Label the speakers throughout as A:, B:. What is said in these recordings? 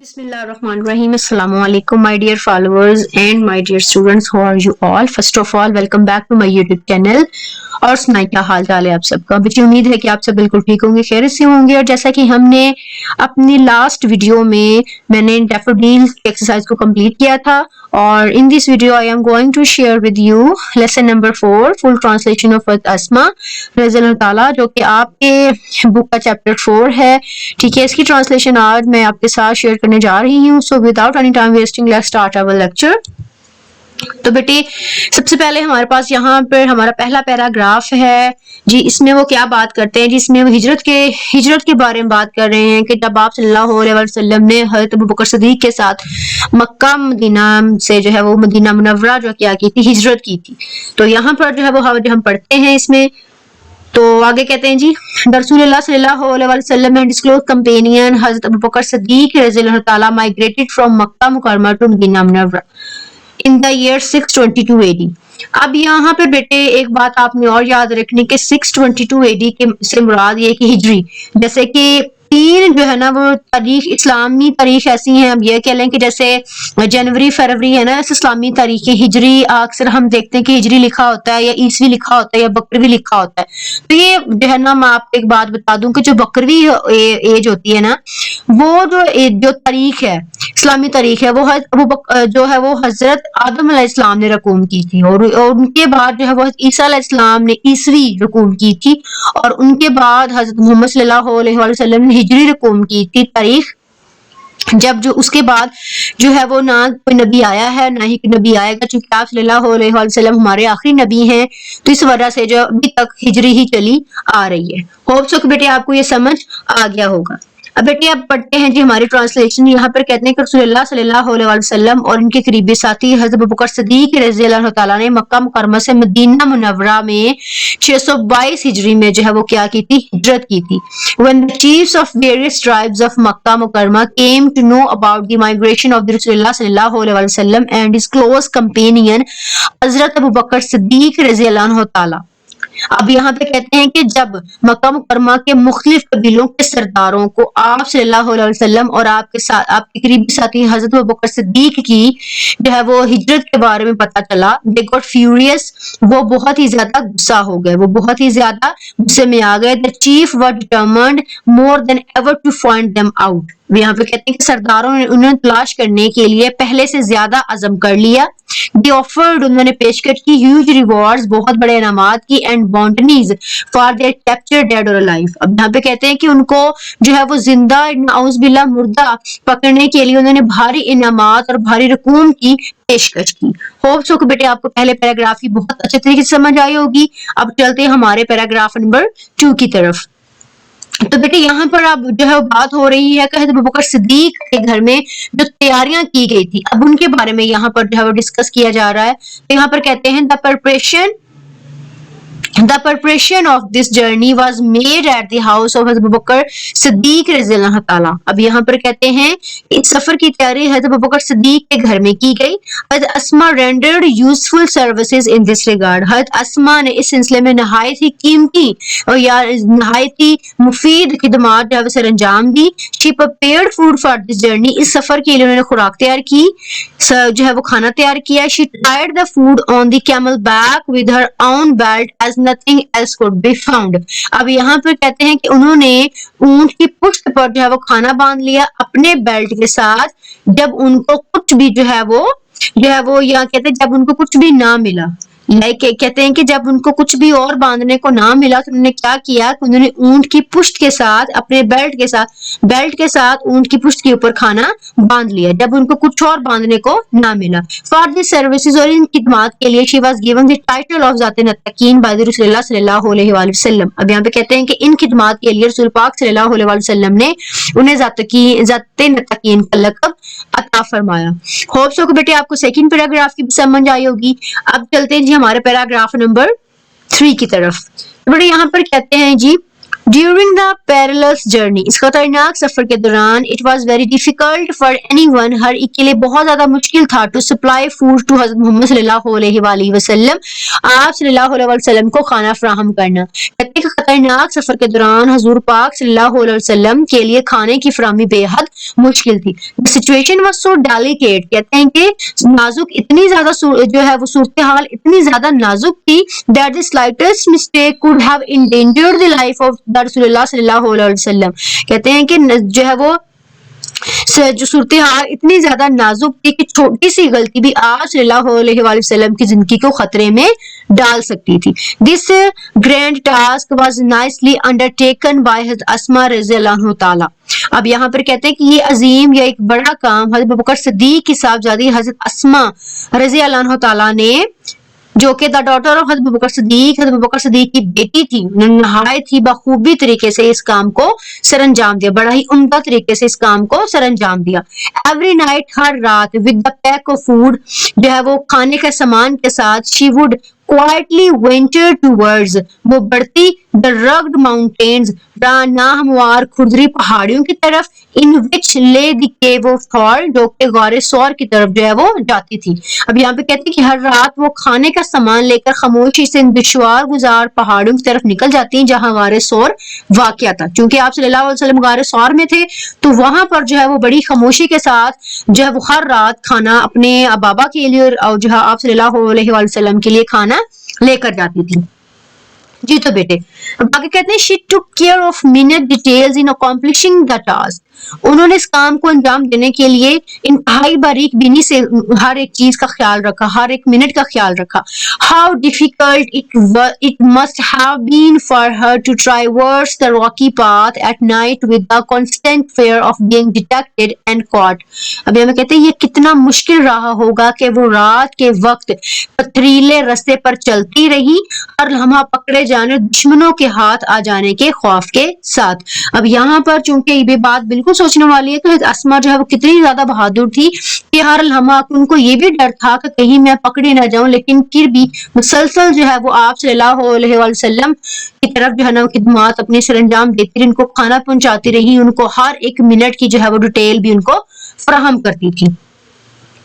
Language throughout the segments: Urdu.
A: Bismillahirrahmanirrahim. Assalamu alaikum, my dear followers and my dear students. How are you all? First of all, welcome back to my YouTube channel. اور سنائیں کیا حال چال ہے آپ سب کا؟ مجھے امید ہے کہ آپ سب بالکل ٹھیک ہوں گے، خیریت سے ہوں گے. اور جیسا کہ ہم نے اپنی لاسٹ ویڈیو میں نے ڈیفوڈیل ایکسرسائز کو کمپلیٹ کیا تھا، اور in this video I am going to share with you lesson number 4 full translation of Asma رضی اللہ تعالیٰ، جو کہ آپ کے بک کا چیپٹر 4 ہے. ٹھیک ہے، اس کی ٹرانسلیشن آج میں آپ کے ساتھ شیئر کرنے جا رہی ہوں. So without any time wasting let's start our lecture. تو بیٹے سب سے پہلے ہمارے پاس یہاں پر ہمارا پہلا پیراگراف ہے جی. اس میں وہ کیا بات کرتے ہیں جی؟ اس میں وہ ہجرت کے بارے میں بات کر رہے ہیں کہ جب آپ صلی اللہ علیہ وسلم نے حضرت ابوبکر صدیق کے ساتھ مکہ مدینہ سے جو ہے وہ مدینہ منورہ جو کیا کی تھی، ہجرت کی تھی. تو یہاں پر جو ہے وہ ہم پڑھتے ہیں اس میں. تو آگے کہتے ہیں جی، رسول اللہ صلی اللہ علیہ وسلم اینڈ ہز کلوز کمپینین حضرت ابوبکر صدیق رضی اللہ تعالیٰ مائگریٹڈ فرام مکہ مکرمہ ٹو مدینہ منورہ in the year 622 AD. اب یہاں پہ بیٹے ایک بات آپ نے اور یاد رکھنی کہ 622 AD کے سے مراد یہ کہ ہجری، جیسے کہ تین جو ہے نا وہ تاریخ، اسلامی تاریخ ایسی ہیں، ہم یہ کہہ لیں کہ جیسے جنوری فروری ہے نا، ایسے اسلامی تاریخ ہجری اکثر ہم دیکھتے ہیں کہ ہجری لکھا ہوتا ہے یا عیسوی لکھا ہوتا ہے یا بکروی لکھا ہوتا ہے. تو یہ جو ہے نا میں آپ کو ایک بات بتا دوں کہ جو بکروی ایج ہوتی ہے نا، وہ جو تاریخ ہے، اسلامی تاریخ ہے، وہ جو ہے وہ حضرت آدم علیہ السلام نے رقوم کی تھی، اور ان کے بعد جو ہے وہ عیسیٰ علیہ السلام نے عیسوی رقوم کی تھی، اور ان کے بعد حضرت محمد صلی اللہ علیہ وسلم نے ہجری رقوم کی تھی تاریخ. جب جو اس کے بعد جو ہے وہ نہ کوئی نبی آیا ہے نہ ہی کوئی نبی آئے گا، چونکہ آپ صلی اللہ علیہ وسلم ہمارے آخری نبی ہیں، تو اس وجہ سے جو ابھی تک ہجری ہی چلی آ رہی ہے. ہوپ سو کہ بیٹے آپ کو یہ سمجھ آ گیا ہوگا. اب بیٹے اب پڑھتے ہیں جی ہماری ٹرانسلیشن. یہاں پر کہتے ہیں کہ رسول اللہ صلی اللہ علیہ وسلم اور ان کے قریبی ساتھی حضرت ابوبکر صدیق رضی اللہ تعالیٰ نے مکہ مکرمہ سے مدینہ منورہ میں 622 ہجری میں جو ہے وہ کیا کی تھی؟ ہجرت کی تھی. When the chiefs of various tribes of Makkah Mukarramah came to know about the migration of the Rasulullah sallallahu alaihi wasallam and his close companion حضرت ابوبکر صدیق رضی اللہ عنہ تعالیٰ. اب یہاں پہ کہتے ہیں کہ جب مکہ مکرمہ کے مختلف قبیلوں کے سرداروں کو آپ صلی اللہ علیہ وسلم اور آپ کے قریبی ساتھی حضرت ابوبکر صدیق کی جو ہے وہ ہجرت کے بارے میں پتہ چلا، they got furious، وہ بہت ہی زیادہ غصہ ہو گئے، وہ بہت ہی زیادہ غصے میں آ گئے. the chief were determined more than ever to find them out. یہاں پہ کہتے ہیں کہ سرداروں نے انہیں تلاش کرنے کے لیے پہلے سے زیادہ عزم کر لیا. they offered، انہوں نے پیشکش کی huge rewards، بہت بڑے انعامات کی and bounties for their captured dead or alive. اب یہاں پہ کہتے ہیں کہ ان کو جو ہے وہ زندہ نعوذ باللہ مردہ پکڑنے کے لیے انہوں نے بھاری انعامات اور بھاری رقوم کی پیشکش کی. ہوپ سو کہ بیٹے آپ کو پہلے پیراگراف کی بہت اچھے طریقے سے سمجھ آئی ہوگی. اب چلتے ہیں ہمارے پیراگراف نمبر 2 کی طرف. تو بیٹے یہاں پر اب جو ہے بات ہو رہی ہے کہ حضرت ابوبکر صدیق کے گھر میں جو تیاریاں کی گئی تھی، اب ان کے بارے میں یہاں پر جو ہے وہ ڈسکس کیا جا رہا ہے. تو یہاں پر کہتے ہیں The preparation of this journey was made at the house of Hazrat Abu Bakr Siddiq رضی اللہ تعالیٰ. اب یہاں پر کہتے ہیں اس سفر کی تیاری حضرت ابو بکر صدیق کے گھر میں کی گئی. حضرت اسما rendered useful services in this regard. حضرت اسما نے اس سلسلے میں نہایت ہی قیمتی اور یا نہایت ہی مفید خدمات جو ہے سر انجام دی. She prepared food for this journey. اس سفر کے لیے انہوں نے خوراک تیار کی، جو ہے وہ کھانا تیار کیا. She tied the food on the camel back with her own belt as nothing else could be found. اب یہاں پر کہتے ہیں کہ انہوں نے اونٹ کی پشت پر جو ہے وہ کھانا باندھ لیا اپنے بیلٹ کے ساتھ، جب ان کو کچھ بھی جو ہے وہ یا کہتے ہیں جب ان کو کچھ بھی نہ ملا. کہتے ہیں کہ جب ان کو کچھ بھی اور باندھنے کو نہ ملا تو انہوں نے کیا کیا کہ انہوں نے اونٹ کی پشت کے ساتھ اپنے بیلٹ کے ساتھ اونٹ کی پشت کے اوپر کھانا باندھ لیا جب ان کو کچھ اور باندھنے کو نہ ملا. فار دی سروسز، اور ان خدمات کے لیے she was given the title of ذات نتقین بائی رسول اللہ صلی اللہ علیہ وآلہ وسلم. اب یہاں پہ کہتے ہیں کہ ان خدمات کے لیے رسول پاک صلی اللہ علیہ وآلہ وسلم نے انہیں ذات نتقین کا لقب عطا فرمایا. ہوپ سو کہ بیٹے آپ کو سیکنڈ پیراگراف کی سمجھ آئی ہوگی. اب چلتے ہیں جی ہمارے پیراگراف نمبر 3 کی طرف. بڑے یہاں پر کہتے ہیں جی During the perilous journey, اس خطرناک سفر کے دوران it was very difficult for anyone, ہر ایک کے لیے بہت زیادہ مشکل تھا to supply food to حضرت محمد صلی اللہ علیہ وآلہ وسلم, آپ صلی اللہ علیہ وسلم کو کھانا فراہم کرنا. کہتے ہیں کہ خطرناک سفر کے دوران حضور پاک صلی اللہ علیہ وسلم کے لیے کھانے کی فراہمی بے حد مشکل تھی. The situation was so delicate, کہتے ہیں کہ نازک اتنی زیادہ جو ہے وہ صورتحال اتنی زیادہ نازک تھی that the slightest mistake could have endangered the life of رسول اللہ صلی اللہ علیہ وسلم. کہتے ہیں کہ جو ہے وہ جو صورتحال اتنی زیادہ نازک تھی کہ چھوٹی سی غلطی بھی آپ صلی اللہ علیہ وآلہ وسلم کی زندگی کو خطرے میں ڈال سکتی تھی. This grand task was nicely undertaken by حضرت اسماء رضی اللہ عنہ تعالی. اب یہاں پر کہتے ہیں کہ یہ عظیم یا ایک بڑا کام حضرت ابوبکر صدیق کی صاحبزادی حضرت اسماء رضی اللہ عنہ تعالی نے, جو کہ دا ڈاٹر آف حضرت ابوبکر صدیق کی بیٹی تھی, انہوں نے نہایت ہی بخوبی طریقے سے اس کام کو سر انجام دیا, بڑا ہی عمدہ طریقے سے اس کام کو سر انجام دیا. ایوری نائٹ, ہر رات, with the peak of food, جو ہے وہ کھانے کے سامان کے ساتھ, she would quietly venture towards, وہ بڑھتی the rugged mountains, ناہموار کھردری پہاڑیوں کی طرف, in which lay the cave of Thor, جو کہ غار ثور کی طرف جو ہے وہ جاتی تھی. اب یہاں پہ کہتے ہیں کہ ہر رات وہ کھانے کا سامان لے کر خاموشی سے ان دشوار گزار پہاڑوں کی طرف نکل جاتی ہیں جہاں غار ثور واقع تھا. چونکہ آپ صلی اللہ علیہ وسلم غار ثور میں تھے تو وہاں پر جو ہے وہ بڑی خاموشی کے ساتھ جو ہے وہ ہر رات کھانا اپنے بابا کے لیے اور جو ہے آپ صلی اللہ علیہ وسلم کے لیے کھانا لے کر جاتی تھی. جی تو بیٹے باقی کہتے ہیں she took care of minute details in accomplishing the task. انہوں نے اس کام کو انجام دینے کے لیے انتہائی باریک بینی سے ہر ایک چیز کا خیال رکھا, ہر ایک منٹ کا خیال رکھا. How difficult it must have been for her to traverse the rocky path at night with the constant fear of being detected and caught. ابھی ہمیں کہتے ہیں یہ کتنا مشکل رہا ہوگا کہ وہ رات کے وقت پتھریلے رستے پر چلتی رہی, ہر لمحہ پکڑے جانے, دشمنوں کے ہاتھ آ جانے کے خوف کے ساتھ. اب یہاں پر چونکہ یہ بات بالکل سوچنے والی ہے کہ اسماء جو ہے وہ کتنی زیادہ بہادر تھی کہ ہر لمحہ ان کو یہ بھی ڈر تھا کہ کہیں میں پکڑی نہ جاؤں, لیکن پھر بھی مسلسل جو ہے وہ آپ صلی اللہ علیہ وسلم کی طرف جو ہے نا خدمات اپنے سر انجام دیتی رہی, ان کو کھانا پہنچاتی رہی, ان کو ہر ایک منٹ کی جو ہے وہ ڈیٹیل بھی ان کو فراہم کرتی تھی.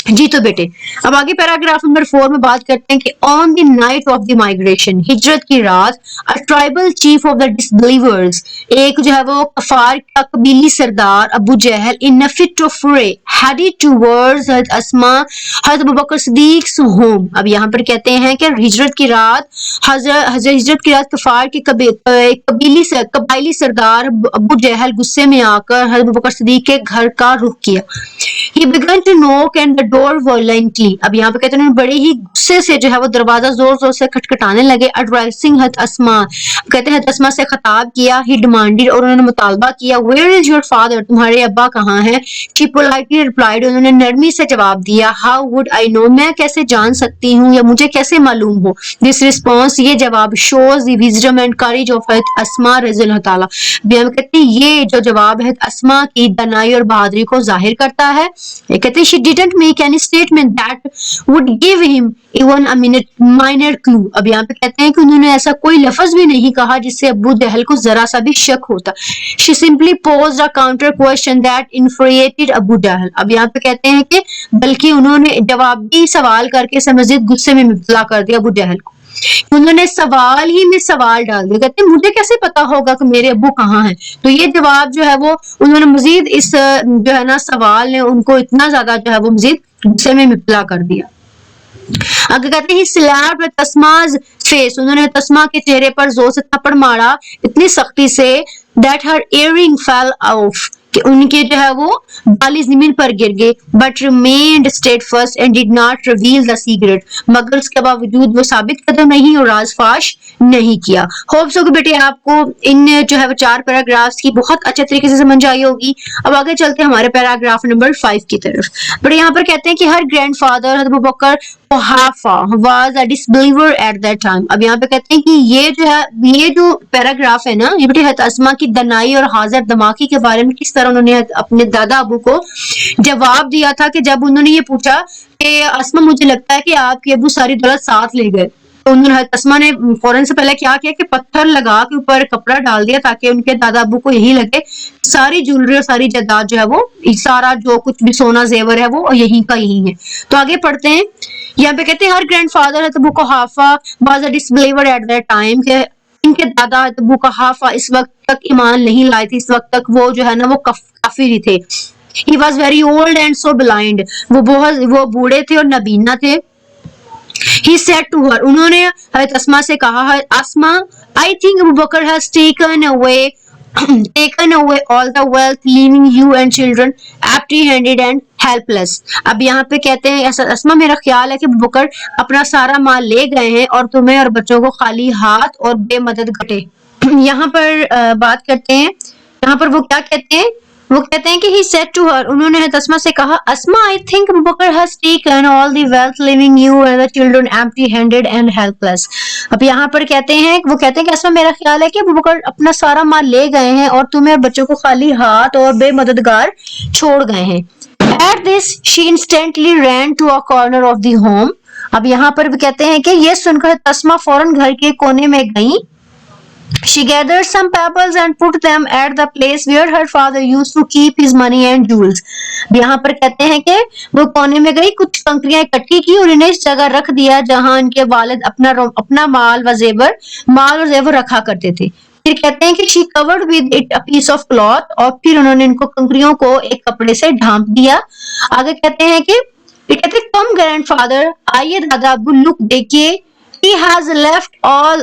A: جی تو بیٹے اب آگے پیراگراف نمبر 4 میں بات کرتے ہیں کہ on the night of the migration, ہجرت کی رات, tribal chief of the disbelievers, ایک جو ہے وہ کفار کا قبیلی سردار Abu Jahl, in fit of rage headed towards حضرت اسماء حضرت ابوبکر صدیق ہوم. اب یہاں پر کہتے ہیں کہ ہجرت کی رات کفار کے قبائلی سردار ابو جہل غصے میں آ کر حضرت ابوبکر صدیق کے گھر کا رخ کیا. He began to knock and the door violently. اب یہاں پہ کہتے ہیں بڑے ہی غصے سے جو ہے وہ دروازہ زور زور سے کھٹکھٹانے لگے. Addressing حضرت اسماء, کہتے ہیں حضرت اسماء سے خطاب کیا. He demanded, اور انہوں نے مطالبہ کیا. Where is your father? تمہارے ابا کہاں ہیں؟ She politely replied, انہوں نے نرمی سے جواب دیا. How would I know? میں کیسے جان سکتی ہوں یا مجھے کیسے معلوم ہو. This response, یہ جواب shows the wisdom and courage of حضرت اسماء رضی اللہ تعالیٰ. ہم کہتے ہیں یہ جو جواب ہے اسماء کی دانائی اور بہادری کو ظاہر کرتا ہے. یہ کہتے ہیں she didn't make any statement that would give him even a minor clue. اب یہاں پہ کہتے ہیں کہ انہوں نے ایسا کوئی لفظ بھی نہیں کہا جس سے ابو جہل کو ذرا سا بھی شک ہوتا. She simply posed a counter question that infuriated ابو جہل. اب یہاں پہ کہتے ہیں کہ بلکہ انہوں نے جوابی سوال کر کے مزید غصے میں مبتلا کر دیا ابو جہل کو. انہوں نے سوال ہی میں سوال ڈال دیا. کہتے ہیں مجھے کیسے پتا ہوگا کہ میرے ابو کہاں ہیں. تو یہ جواب جو ہے وہ انہوں نے مزید اس جو ہے نا سوال نے ان کو اتنا زیادہ جو ہے وہ مزید غصے میں مبتلا کر دیا. اگر کہتے ہیں slapped اسماء's face, انہوں نے اسماء کے چہرے پر زور سے تھپڑ مارا اتنی سختی سے that her earring fell off, کہ ان کے جو ہے وہ بالی زمین پر گر گئے. but remained steadfast and did not reveal the secret, مگر اس کے باوجود وہ ثابت قدم نہیں اور راز فاش نہیں کیا. ہوپ سو کہ بیٹے آپ کو ان جو ہے وہ 4 پیراگرافز کی بہت اچھے طریقے سے سمجھ آئی ہوگی. اب آگے چلتے ہیں ہمارے پیراگراف نمبر 5 کی طرف. بٹ یہاں پر کہتے ہیں کہ ہر گرینڈ فادر حضرت Abubakar was a disbeliever at that time. اب یہاں پہ کہتے ہیں کہ یہ جو پیراگراف ہے نا, یہ بیٹے حضرت اسماء کی دنائی اور حاضر دماغی کے بارے میں کس طرح انہوں نے اپنے دادا ابو کو جواب دیا تھا کہ جب انہوں نے یہ پوچھا کہ اسماء مجھے لگتا ہے کہ آپ کے ابو ساری دولت ساتھ لے گئے. تو انہوں نے اسما نے فوراً سے پہلے کیا کیا کہ پتھر لگا کے اوپر کپڑا ڈال دیا تاکہ ان کے دادا ابو کو یہی لگے ساری جولری اور ساری جائیداد جو ہے وہ سارا جو کچھ بھی سونا زیور ہے وہ یہیں کا یہی ہے. تو آگے پڑھتے ہیں. یہاں پہ کہتے ہیں her grand father Abu Quhafa was a disbeliever at that time کہ ان کے دادا ابو قحافہ اس وقت تک ایمان نہیں لائے تھے, اس وقت تک وہ جو ہے نا وہ کافر ہی تھے. He was very old and so blind. وہ بوڑھے تھے اور نابینا تھے. He said to her, انہوں نے حضرت اسما سے کہا, اسما I think Abu Bakr has taken away all the wealth, leaving you and children empty-handed and helpless. اب یہاں پہ کہتے ہیں اسما میرا خیال ہے کہ ابو بکر اپنا سارا مال لے گئے ہیں اور تمہیں اور بچوں کو خالی ہاتھ اور بے مدد گھٹے. یہاں پر بات کرتے ہیں, یہاں پر وہ کیا کہتے ہیں, وہ کہتے ہیں کہ he said to her, انہوں نے اسما سے کہا, اسما I think Abu Bakr has taken all the wealth, leaving you and the children empty-handed and helpless. اب یہاں پر کہتے ہیں, وہ کہتے ہیں کہ اسما میرا خیال ہے کہ ابو بکر اپنا سارا مال لے گئے ہیں اور تمہیں اور بچوں کو خالی ہاتھ اور بے مددگار چھوڑ گئے ہیں. At this she instantly ran to a corner of the home. اب یہاں پر بھی کہتے ہیں کہ یہ سن کر اسما فوراً گھر کے کونے میں گئیں. She gathered some pebbles and put them at the place where her father used to keep his money and jewels. یہاں پر کہتے ہیں کہ وہ کونے میں گئی, کچھ کنکریاں اکٹھی کی اور انہیں اس جگہ رکھ دیا جہاں ان کے والد اپنا مال اور زیور رکھا کرتے تھے. پھر کہتے ہیں کہ she covered with it a piece of cloth, اور پھر انہوں نے ان کو کنکریوں کو ایک کپڑے سے ڈھانپ دیا. آگے کہتے ہیں کہ come grandfather, آئیے دادا ابو, look دیکھیے, he has left all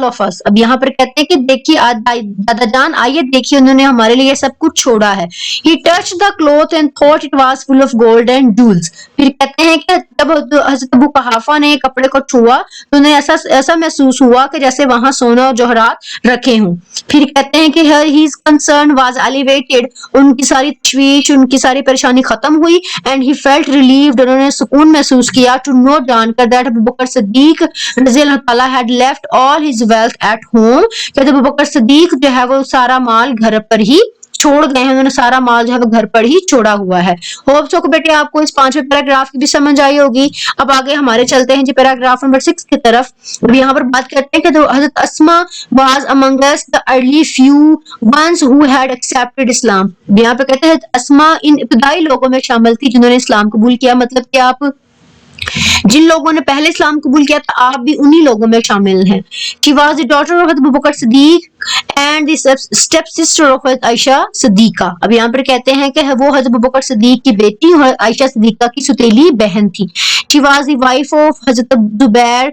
A: of us. اب یہاں پر کہتے ہیں کہ دیکھیے دادا جان آئیے دیکھیے انہوں نے ہمارے لیے سب کچھ چھوڑا ہے. He touched the cloth and thought it was full of gold and jewels. پھر کہتے ہیں کہ جب حضرت ابو قحافہ نے کپڑے کو چھوا تو انہیں ایسا محسوس ہوا کہ جیسے وہاں سونا اور جوہرات رکھے ہوں. پھر کہتے ہیں کہ his concern was alleviated. ان کی ساری تشویش, ان کی ساری پریشانی ختم ہوئی. And he felt relieved. انہوں نے سکون محسوس کیا to know جان کر that ابو بکر صدیق رضی اللہ تعالیٰ had left all his wealth at home. کہ ابو بکر صدیق جو ہے وہ سارا مال گھر پر ہی چھوڑ گئے ہیں, انہوں نے سارا مال جو ہے وہ گھر پر ہی چھوڑا ہوا ہے. ہوپ سو کہ بیٹے آپ کو اس 5ویں پیراگراف کی بھی سمجھ آئی ہوگی. اب آگے ہمارے چلتے ہیں جی پیراگراف نمبر 6 کی طرف. اب یہاں پر بات کرتے ہیں کہ حضرت اسما was among us the early few ones who had accepted Islam. یہاں پہ کہتے ہیں حضرت اسما ان ابتدائی لوگوں میں شامل تھی جنہوں نے اسلام قبول کیا. مطلب کہ آپ جن لوگوں نے پہلے اسلام قبول کیا تھا آپ بھی انہی لوگوں میں شامل ہیں. She was the daughter of Abu Bakr Siddiq and the step sister of عائشہ صدیقہ. اب یہاں پر کہتے ہیں کہ وہ حضرت ابو بکر صدیق کی بیٹی اور عائشہ صدیقہ کی ستیلی بہن تھی. She was the wife of حضرت زبیر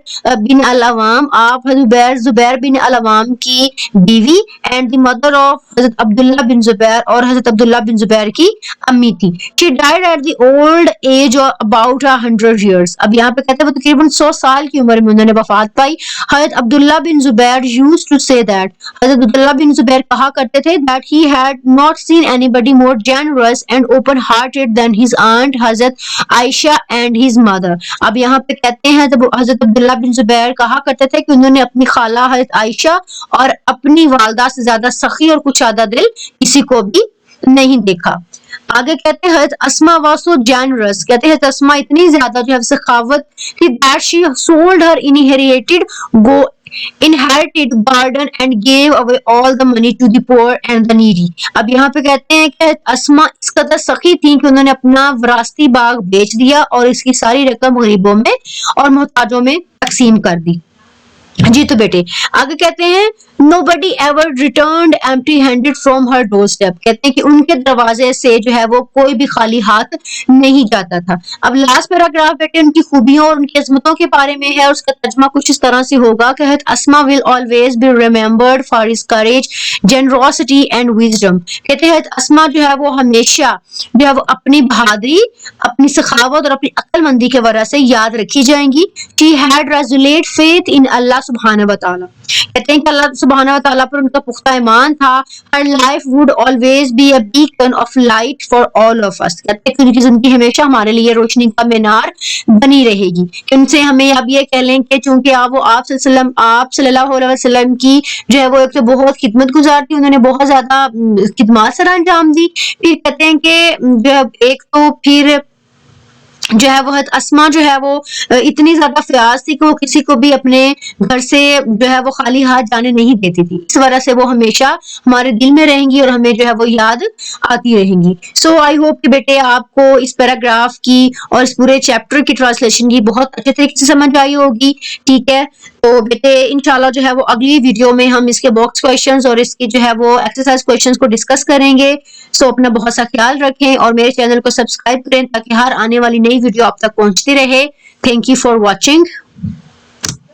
A: بن العوام. آپ حضرت زبیر بن العوام کی بیوی and the mother of حضرت عبداللہ بن زبیر, اور حضرت عبداللہ بن زبیر کی امی تھی. She died at the old age of about 100 years. اب یہاں پہ کہتے ہیں وہ تقریباً 100 سال کی عمر میں انہوں نے وفات پائی. حضرت عبداللہ بن زبیر used to say that, حضرت عبداللہ بن زبیر کہا کرتے تھے that he had not seen anybody more generous and open hearted than his aunt حضرت عائشہ and his mother. اب یہاں پہ کہتے ہیں حضرت عبداللہ بن زبیر کہا کرتے تھے کہ انہوں نے اپنی خالہ حضرت عائشہ اور اپنی والدہ سے زیادہ سخی اور کشادہ دل کسی کو بھی نہیں دیکھا. آگے کہتے ہیں حضرت اسما was so generous. کہتے ہیں حضرت اسما اتنی زیادہ جو ہے سخاوت تھی that she sold her inherited garden and gave away all the money to the poor and the needy. اب یہاں پہ کہتے ہیں کہ اسما اس قدر سخی تھی کہ انہوں نے اپنا وراثتی باغ بیچ دیا اور اس کی ساری رقم غریبوں میں اور محتاجوں میں تقسیم کر دی. جی تو بیٹے آگے کہتے ہیں nobody ever returned empty handed from her doorstep. کہتے ہیں کہ ان کے دروازے سے جو ہے وہ کوئی بھی خالی ہاتھ نہیں جاتا تھا. اب لاسٹ پیراگراف بیٹے ان کی خوبیوں اور ان کی عظمتوں کے بارے میں ہے. اس کا ترجمہ کچھ اس طرح سے ہوگا کہ اسما will always be remembered for his courage, generosity and wisdom. کہتے ہیں اسما جو ہے وہ ہمیشہ جو ہے وہ اپنی بہادری, اپنی سخاوت اور اپنی عقل مندی کے وجہ سے یاد رکھی جائیں گی. She had resolute faith in Allah سبحانہ و تعالیٰ. کہتے ہیں کہ اللہ سبحانہ و تعالیٰ پر ان کا پختہ ایمان تھا. Her life would always be a beacon of light for all of us. کہتے ہیں کہ ان کی زندگی ہمیشہ ہمارے لیے روشنی کا مینار بنی رہے گی. ان سے ہمیں اب یہ کہہ لیں کہ چونکہ آپ صلی اللہ علیہ وسلم کی جو ہے وہ ایک تو بہت خدمت گزار تھی, انہوں نے بہت زیادہ خدمات سر انجام دی. پھر کہتے ہیں کہ جو ایک تو پھر جو ہے وہ اسما جو ہے وہ اتنی زیادہ فیاض تھی کہ وہ کسی کو بھی اپنے گھر سے جو ہے وہ خالی ہاتھ جانے نہیں دیتی تھی. اس وجہ سے وہ ہمیشہ ہمارے دل میں رہیں گی اور ہمیں جو ہے وہ یاد آتی رہیں گی. سو آئی ہوپ کہ بیٹے آپ کو اس پیراگراف کی اور اس پورے چیپٹر کی ٹرانسلیشن کی بہت اچھے طریقے سے سمجھ آئی ہوگی. ٹھیک ہے, تو بیٹے انشاءاللہ جو ہے وہ اگلی ویڈیو میں ہم اس کے باکس کویشچنز اور اس کی جو ہے وہ ایکسرسائز کویشچنز کو ڈسکس کریں گے. سو اپنا بہت سا خیال رکھیں اور میرے چینل کو سبسکرائب کریں تاکہ ہر آنے والی نئی ویڈیو آپ تک پہنچتی رہے. Thank you for watching.